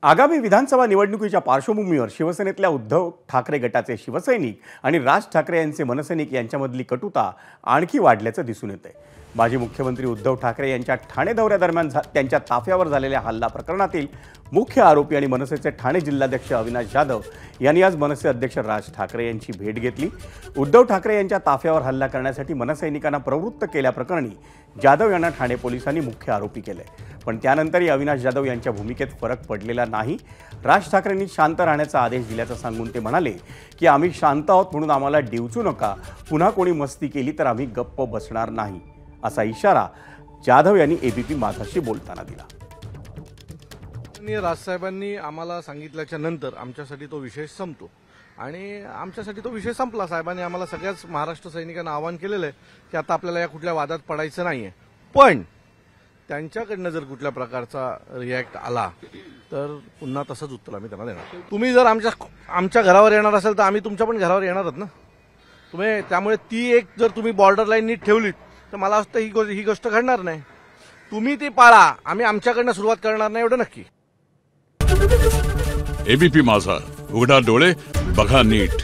आगामी विधानसभा निवडणुकीच्या पार्श्वभूमीवर शिवसेनेतल्या उद्धव ठाकरे गटाचे शिवसैनिक आणि राज ठाकरे यांचे मनसैनिक यांच्यामधली कटुता आणखी वाढल्याचं दिसून येते। माजी मुख्यमंत्री उद्धव ठाकरे यांच्या ठाणे दौऱ्यादरम्यान त्यांच्या ताफ्यावर झालेल्या हल्ला प्रकरणातील मुख्य आरोपी आणि मनसेचे ठाणे जिल्हाध्यक्ष अविनाश जाधव यांनी आज मनसे अध्यक्ष राज ठाकरे यांची भेट घेतली। उद्धव ठाकरे यांच्या ताफ्यावर हल्ला करण्यासाठी मनसैनिकांना प्रवृत्त केल्याप्रकरणी जाधव यांना ठाणे पोलिसांनी मुख्य आरोपी केले, पण त्यानंतरही अविनाश जाधव यांच्या भूमिकेत फरक पडलेला नाही। राज ठाकरेंनी शांत राहण्याचा आदेश दिल्याचं सांगून ते म्हणाले की आम्ही शांत आहोत म्हणून आम्हाला डिवचू नका, पुन्हा कोणी मस्ती केली तर आम्ही गप्प बसणार नाही, असा इशारा जाधव यांनी एबीपी माझाशी बोलताना दिला। राजसाहेबांनी आम्हाला सांगितल्याच्या नंतर आमच्यासाठी तो विषय संपतो आणि आमच्यासाठी तो विषय संपला। साहेबांनी आम्हाला सगळ्याच महाराष्ट्र सैनिकांना आवाहन केलेलं आहे की आता आपल्याला या कुठल्या वादात पडायचं नाहीये, पण त्यांच्याकडनं जर कुठल्या प्रकारचा रिॲक्ट आला तर पुन्हा तसंच उत्तर आम्ही त्यांना देणार। तुम्ही जर आमच्या घरावर येणार असाल तर आम्ही तुमच्या पण घरावर येणारच ना। तुम्ही त्यामुळे ती एक जर तुम्ही बॉर्डर लाईन नीट ठेवलीत तर मला वाटतं ही गोष्ट घडणार नाही। तुम्ही ती पाळा, आम्ही आमच्याकडनं सुरुवात करणार नाही, एवढं नक्की। एबीपी माझा, उघडा डोळे बघा नीट।